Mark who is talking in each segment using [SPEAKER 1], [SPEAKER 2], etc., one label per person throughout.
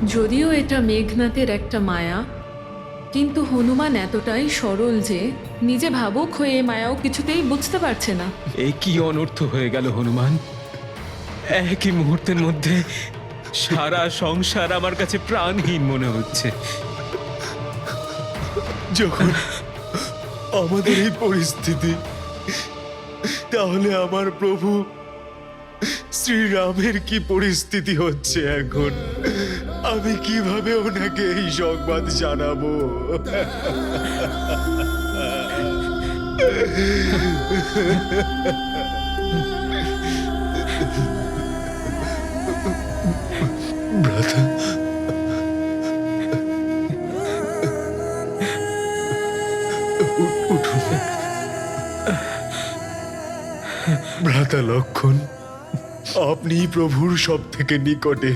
[SPEAKER 1] যদিও এটা মেঘনাথের একটা মায়া, কিন্তু হনুমান এতটাই সরল যে নিজে ভাবুক হয়ে এই মায়াও কিছুতেই বুঝতে পারছে না।
[SPEAKER 2] এই কি অনর্থ হয়ে গেল হনুমান! একই মুহূর্তের মধ্যে সারা সংসার আমার কাছে প্রাণহীন মনে হচ্ছে।
[SPEAKER 3] যখন আমাদের এই পরিস্থিতি, তাহলে আমার প্রভু শ্রীরামের কি পরিস্থিতি হচ্ছে এখন? আমি কিভাবে ওনাকে এই সংবাদ জানাবো? ভ্রাতা, উঠুন। ভ্রাতা লক্ষণ, আপনি প্রভুর সব থেকে নিকটে।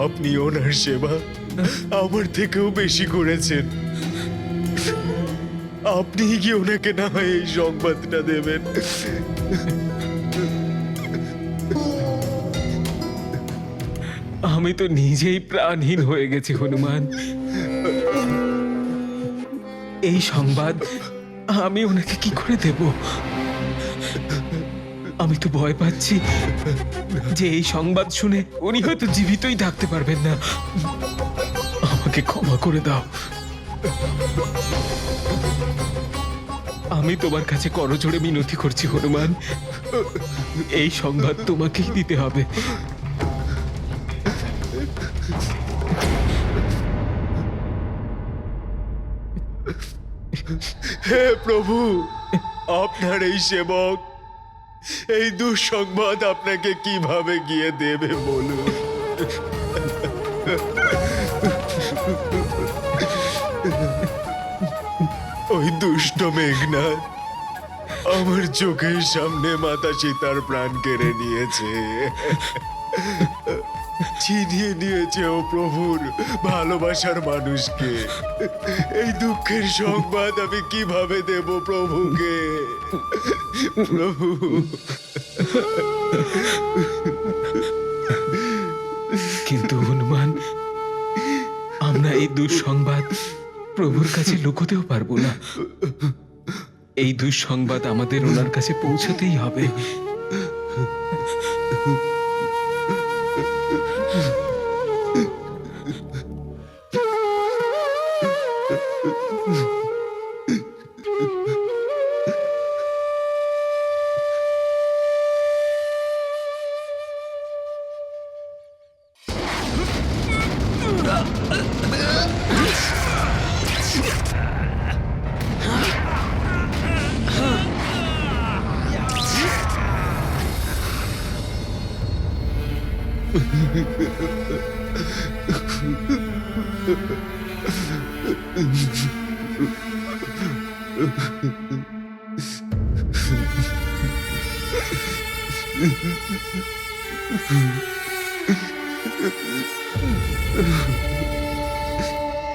[SPEAKER 3] আপনি ওনার সেবা আমার থেকেও বেশি করেছেন। আপনি কি ওনাকে না হয় এই সংবাদটা দেবেন?
[SPEAKER 2] আমি তো নিজেই প্রাণহীন হয়ে গেছি হনুমান। এই সংবাদ আমি ওনাকে কি করে দেব? আমি তো ভয় পাচ্ছি যে এই সংবাদ শুনে উনি হয়তো জীবিতই থাকতে পারবেন না। আমাকে ক্ষমা করে দাও। আমি তোমার কাছে করজোড়ে মিনতি করছি হনুমান, এই সংবাদ তোমাকেই দিতে হবে।
[SPEAKER 3] হে প্রভু, আপনার এই সেবক এই দুঃসংবাদ আপনাকে কিভাবে গিয়ে দেবে বলুন? ওই দুষ্ট মেঘনাথ আমার চোখের সামনে মাতা সীতার প্রাণ কেড়ে নিয়েছে, ছিনিয়ে নিয়েছে ও প্রভুর ভালোবাসার মানুষকে। এই দুঃখের সংবাদ আমি কিভাবে দেব প্রভুকে? প্রভু,
[SPEAKER 2] কিন্তু হনুমান, আমরা এই দুঃসংবাদ প্রভুর কাছে লুকোতেও পারবো না। এই দুঃসংবাদ আমাদের ওনার কাছে পৌঁছাতেই হবে।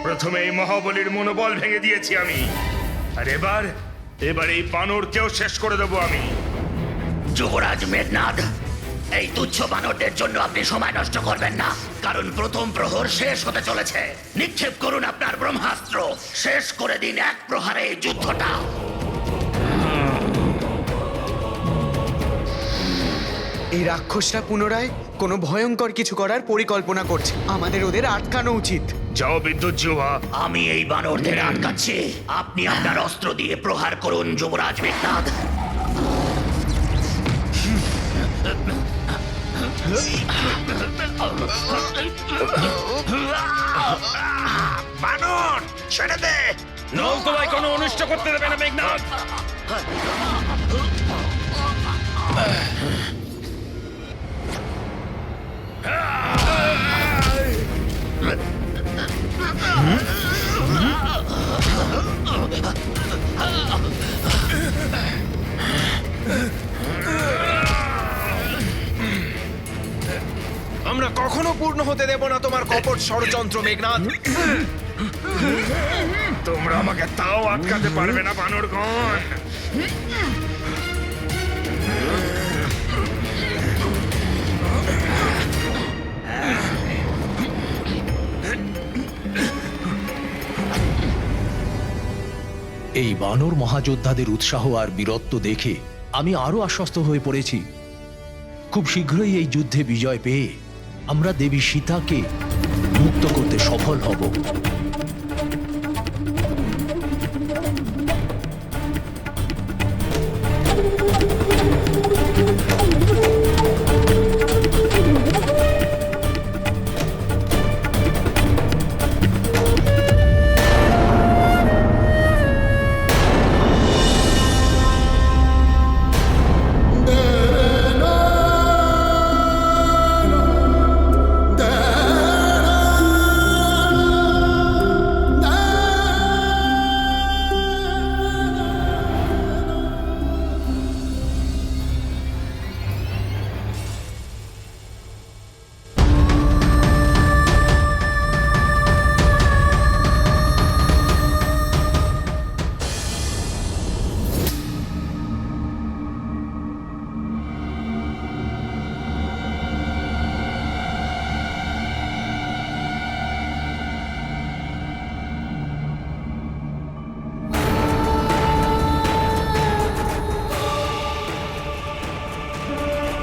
[SPEAKER 4] প্রথমে এই মহাবলীর মনোবল ভেঙে দিয়েছি আমি, আর এবার এই বানরকেও শেষ করে দেবো আমি।
[SPEAKER 5] যুবরাজ মেঘনাদ, এই তুচ্ছ বানরদের জন্য আপনি সময় নষ্ট করবেন না, কারণ প্রথম প্রহর শেষ হতে চলেছে। নিক্ষেপ করুন আপনার ব্রহ্মাস্ত্র, শেষ করে দিন এক প্রহারে এই যুদ্ধটা।
[SPEAKER 6] এই রাক্ষসরা পুনরায় কোনো ভয়ঙ্কর কিছু করার পরিকল্পনা করছে। আমাদের ওদের আটকানো উচিত।
[SPEAKER 4] যাও বিদ্যুৎ জিহ্বা।
[SPEAKER 5] আমি এই বানরদের আটকাচ্ছি, আপনি আপনার অস্ত্র দিয়ে প্রহার করুন যুবরাজ মেঘনাদ।
[SPEAKER 4] বানর ছেড়ে দে, নল তোমায় কোনো অনিষ্ট করতে দেবে না মেঘনাদ।
[SPEAKER 7] আমরা কখনো পূর্ণ হতে দেব না তোমার কপট ষড়যন্ত্র মেঘনাদ।
[SPEAKER 4] তোমরা আমাকে তাও আটকাতে পারবে না বানরগণ।
[SPEAKER 8] এই বানর মহাযোদ্ধাদের উৎসাহ আর বীরত্ব দেখে আমি আরো আশ্বস্ত হয়ে পড়েছি। খুব শীঘ্রই এই যুদ্ধে বিজয় পেয়ে আমরা দেবী সীতাকে মুক্ত করতে সফল হব।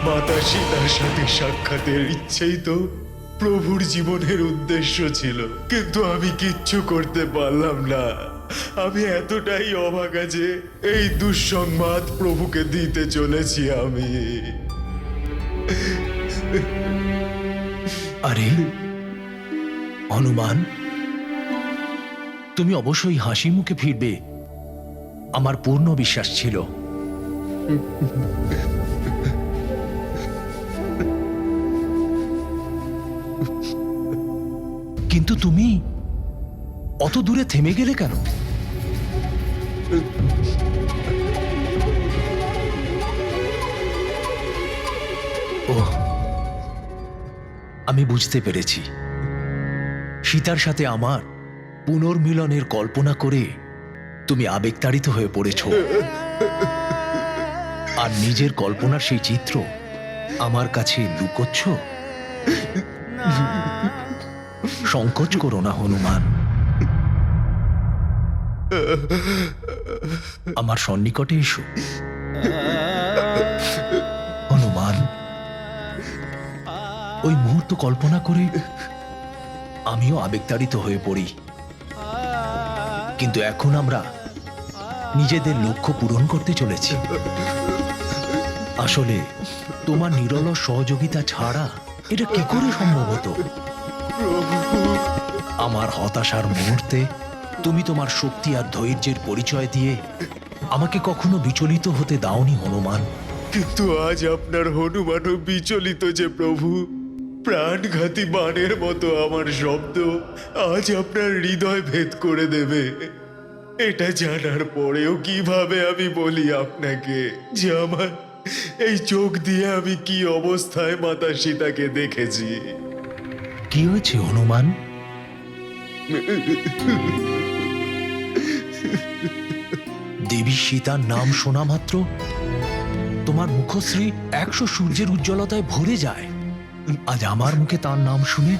[SPEAKER 3] মাতা সীতার সাথে সাক্ষাতের ইচ্ছেই তো প্রভুর জীবনের উদ্দেশ্য ছিল, কিন্তু আমি কিচ্ছু করতে পারলাম না। আমি এতটাই অভাগা যে এই দুঃসংবাদ প্রভুকে দিতে চলেছি আমি।
[SPEAKER 8] আরে হনুমান, তুমি অবশ্যই হাসি মুখে ফিরবে, আমার পূর্ণ বিশ্বাস ছিল। কিন্তু তুমি অত দূরে থেমে গেলে কেন? ওহ, আমি বুঝতে পেরেছি। সীতার সাথে আমার পুনর্মিলনের কল্পনা করে তুমি আবেগতাড়িত হয়ে পড়েছ, আর নিজের কল্পনার সেই চিত্র আমার কাছে লুকোচ্ছ। সংকোচ করো না হনুমান, আমার সন্নিকটে এসো। হনুমান, ওই মুহূর্ত কল্পনা করে আমিও আবেগতাড়িত হয়ে পড়ি, কিন্তু এখন আমরা নিজেদের লক্ষ্য পূরণ করতে চলেছি। আসলে তোমার নিরলস সহযোগিতা ছাড়া এটা কি করে সম্ভব হতো? আমার হতাশার মুহূর্তে তুমি তোমার শক্তি আর ধৈর্যের পরিচয় দিয়ে আমাকে কখনো বিচলিত হতে দাওনি হনুমান।
[SPEAKER 3] কিন্তু আজ আপনার হনুমানও বিচলিত যে প্রভু। প্রাণঘাতী বাণের মতো আমার শব্দ আজ আপনার হৃদয় ভেদ করে দেবে। এটা জানার পরেও কিভাবে আমি বলি আপনাকে যে আমার এই চোখ দিয়ে আমি কি অবস্থায় মাতা সীতাকে দেখেছি।
[SPEAKER 8] কি হয়েছে হনুমান? দেবী সীতার নাম শোনা মাত্র তোমার মুখশ্রী 100 সূর্যের উজ্জ্বলতায় ভরে যায়। আজ আমার মুখে তার নাম শুনে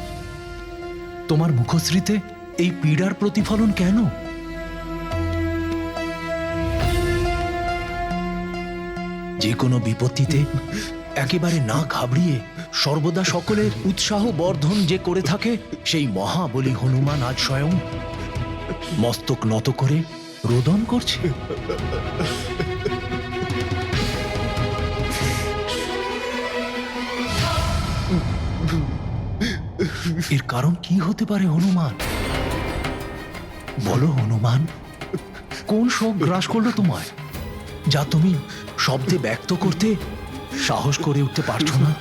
[SPEAKER 8] তোমার মুখশ্রীতে এই পীড়ার প্রতিফলন কেন? যে কোনো বিপত্তিতে একেবারে না ঘাবড়িয়ে সর্বদা সকলের উৎসাহ বর্ধন যে করে থাকে, সেই মহাবলী হনুমান আজ স্বয়ং মস্তক নত করে রোদন করছে। এর কারণ কি হতে পারে হনুমান? বলো হনুমান, কোন শোক গ্রাস করলো তোমায়, যা তুমি শব্দে ব্যক্ত করতে সাহস করে উঠতে পারছো না?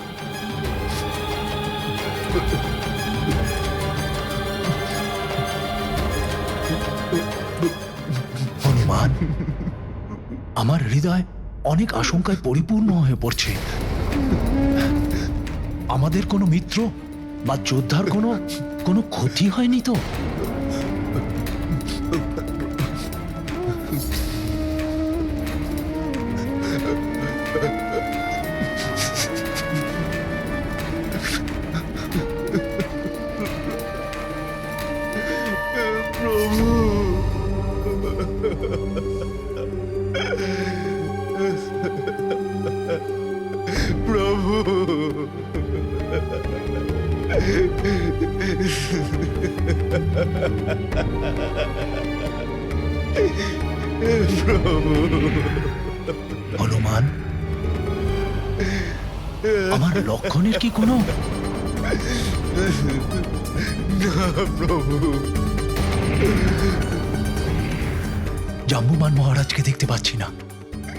[SPEAKER 8] হনুমান, আমার হৃদয় অনেক আশঙ্কায় পরিপূর্ণ হয়ে পড়ছে। আমাদের কোনো মিত্র বা যোদ্ধার কোনো ক্ষতি হয়নি তো?
[SPEAKER 3] প্রভু
[SPEAKER 8] হনুমান, আমার লক্ষণের কি কোনো জাম্বুবান মহারাজকে দেখতে পাচ্ছি না।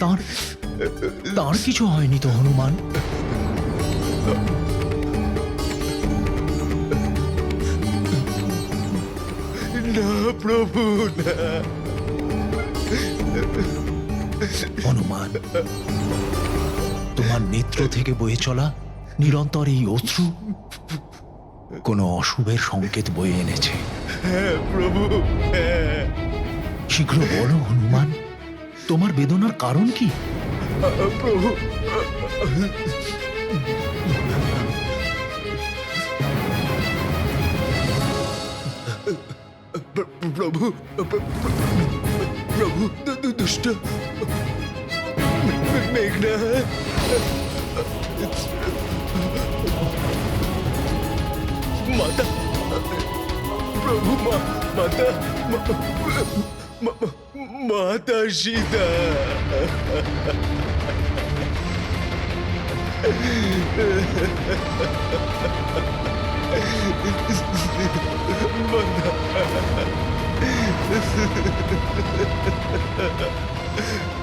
[SPEAKER 8] তার তার কিছু হয়নি তো হনুমান?
[SPEAKER 3] না প্রভু, না।
[SPEAKER 8] হনুমান, তোমার নেত্র থেকে বয়ে চলা নিরন্তর এই অশ্রু কোনো অশুভের সংকেত বয়ে এনেছে।
[SPEAKER 3] হ্যাঁ প্রভু, হ্যাঁ।
[SPEAKER 8] শীঘ্র বলো হনুমান, তোমার বেদনার কারণ কি?
[SPEAKER 3] প্রভু, প্রভু, প্রভু, দুষ্ট মেঘনাদ, মাতা, প্রভু, মাতা, মাতা সীতা।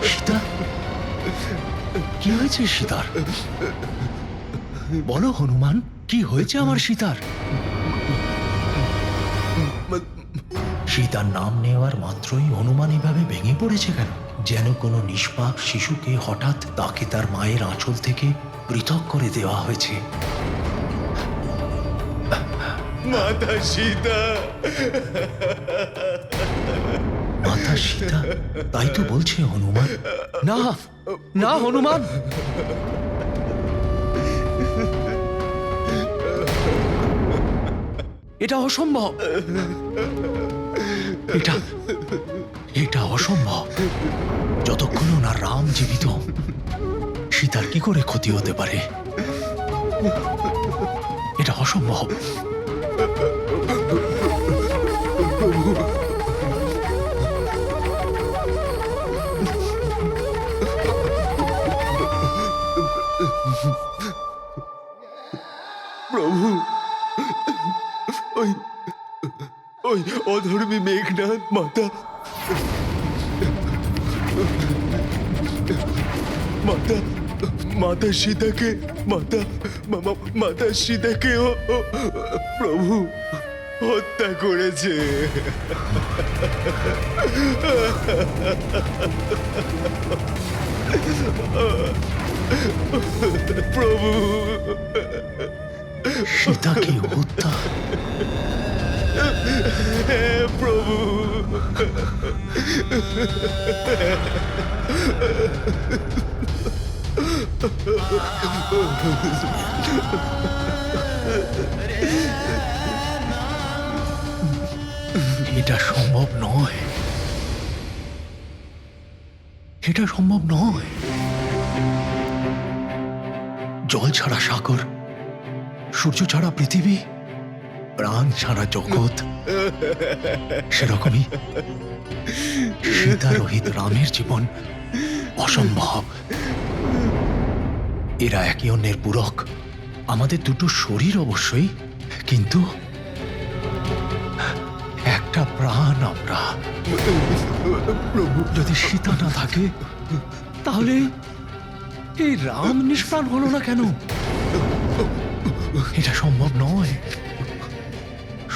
[SPEAKER 8] সীতা, কি হয়েছে সীতার? বলো হনুমান, কি হয়েছে আমার সীতার? সীতার নাম নেওয়ার মাত্রই হনুমান এভাবে ভেঙে পড়েছে কেন? যেন কোনো নিষ্পাপ শিশুকে হঠাৎ তাকে তার মায়ের আঁচল থেকে পৃথক করে দেওয়া হয়েছে।
[SPEAKER 3] মাতা সীতা,
[SPEAKER 8] মাতা সীতা, তাই তো বলছে হনুমান। না না হনুমান, এটা অসম্ভব, এটা এটা অসম্ভব। যতক্ষণ ওনার রাম জীবিত, সীতার কি করে ক্ষতি হতে পারে? এটা অসম্ভব।
[SPEAKER 3] প্রভু, ওই ওই অধর্মী মেঘনাদ মাতা মাতা মাতা সীতাকে মাতা সীতাকে প্রভু হত্যা করেছে। প্রভু,
[SPEAKER 8] সীতাকে হত্যা?
[SPEAKER 3] হ্যাঁ প্রভু।
[SPEAKER 8] এটা সম্ভব নয়, এটা সম্ভব নয়। জল ছাড়া সাগর, সূর্য ছাড়া পৃথিবী, প্রাণ ছাড়া জগৎ, সেরকমই সীতা রহিত রামের জীবন অসম্ভব। এরা একে অন্যের পূরক। আমাদের দুটো শরীর অবশ্যই, কিন্তু একটা প্রাণ আমরা। যদি সীতা না থাকে, তাহলে এই রাম নিষ্প্রাণ হলো না কেন? এটা সম্ভব নয়,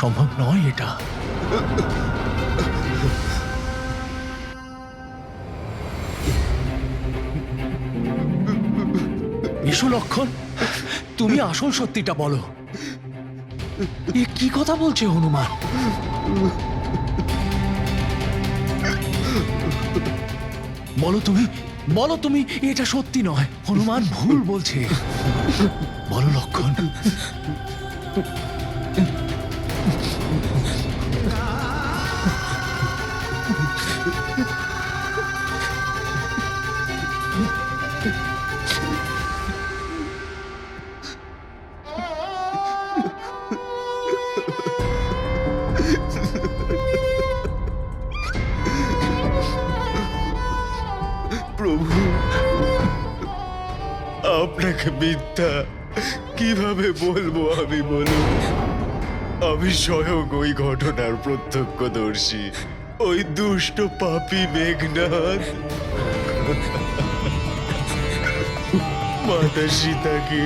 [SPEAKER 8] সম্ভব নয় এটা। এসো লক্ষণ, তুমি আসল সত্যিটা বলো। এ কি কথা বলছে হনুমান? বলো তুমি এটা সত্যি নয়। হনুমান ভুল বলছে। বলো লক্ষণ।
[SPEAKER 3] প্রভু, আপনাকে মিথ্যা কিভাবে বলবো আমি, বলুন? আমি স্বয়ং ওই ঘটনার প্রত্যক্ষদর্শী, ওই দুষ্ট পাপী মেঘনাদ মাতা সীতাকে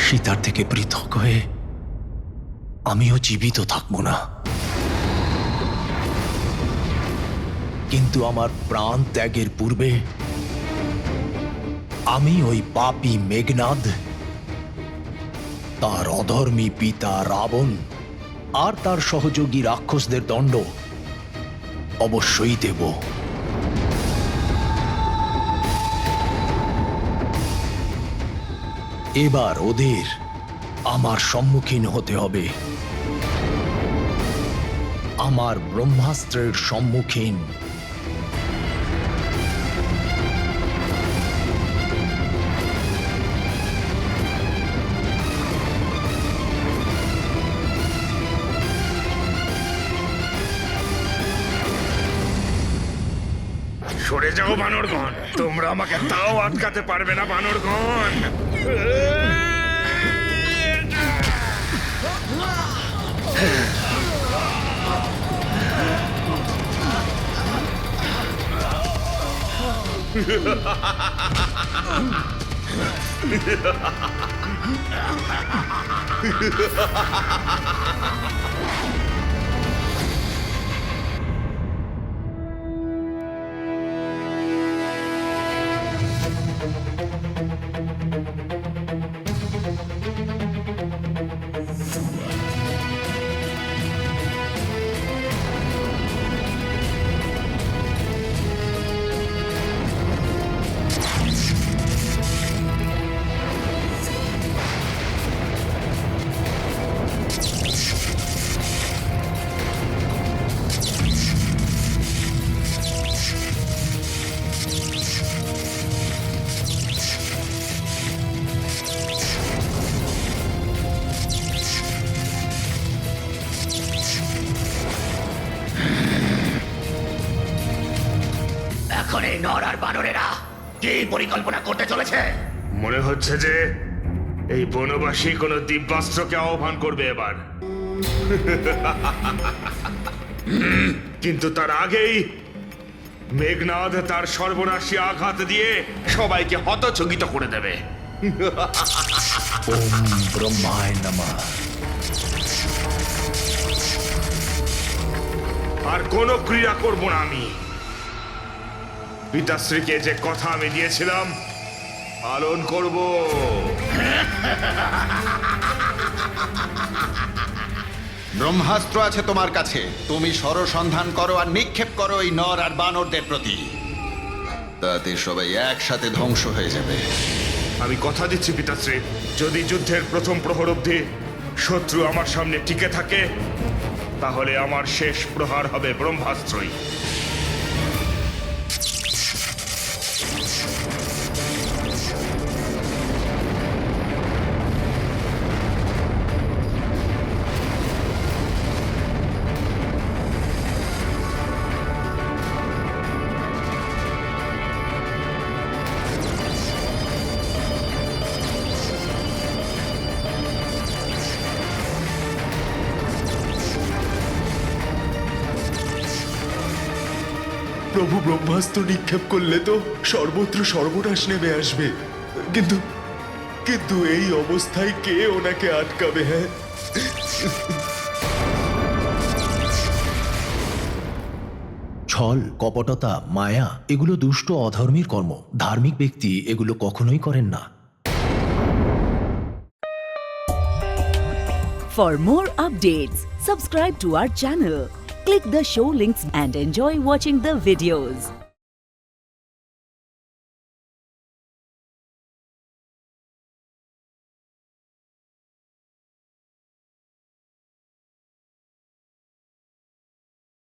[SPEAKER 8] সীতার থেকে পৃথক হয়ে আমিও জীবিত থাকবো না, কিন্তু আমার প্রাণ ত্যাগের পূর্বে আমি ওই পাপী মেঘনাদ, তার অধর্মী পিতা রাবণ আর তার সহযোগী রাক্ষসদের দণ্ড অবশ্যই দেব। এবার ওদের আমার সম্মুখীন হতে হবে, আমার ব্রহ্মাস্ত্রের সম্মুখীন।
[SPEAKER 4] সরে যাও বানরগণ, তোমরা আমাকে তাও আটকাতে পারবে না বানরগণ।
[SPEAKER 5] এখন এই নর আর বানরেরা কি পরিকল্পনা করতে চলেছে?
[SPEAKER 4] মনে হচ্ছে যে এই বনবাসী কোনো দিব্যাস্ত্রকে আহ্বান করবে এবার। কিন্তু তার আগেই মেঘনাদ তার সর্বনাশী আঘাত দিয়ে সবাইকে হতচকিত করে দেবে।
[SPEAKER 8] ওম ব্রহ্মায় নমঃ।
[SPEAKER 4] আর কোনো ক্রিয়া করব না আমি। পিতাশ্রীকে যে কথা আমি দিয়েছিলাম পালন করব।
[SPEAKER 9] ব্রহ্মাস্ত্র আছে তোমার কাছে, তুমি সরসন্ধান করো আর নিক্ষেপ করো এই নর আর বানরদের প্রতি, তাতে সবাই একসাথে ধ্বংস হয়ে যাবে।
[SPEAKER 4] আমি কথা দিচ্ছি পিতাশ্রী, যদি যুদ্ধের প্রথম প্রহর অবধি শত্রু আমার সামনে টিকে থাকে তাহলে আমার শেষ প্রহার হবে ব্রহ্মাস্ত্রই।
[SPEAKER 3] প্রভু ব্রহ্মাস্ত্র নিক্ষেপ করলে তো সর্বত্র সর্বনাশ নেমে আসবে, কিন্তু কিন্তু এই অবস্থায় কে ওনাকে আটকাবে? হ্যাঁ,
[SPEAKER 8] ছল, কপটতা, মায়া এগুলো দুষ্ট অধর্মীর কর্ম। ধার্মিক ব্যক্তি এগুলো কখনোই করেন না।
[SPEAKER 10] For more updates, subscribe to our channel, click the show links and enjoy watching the videos.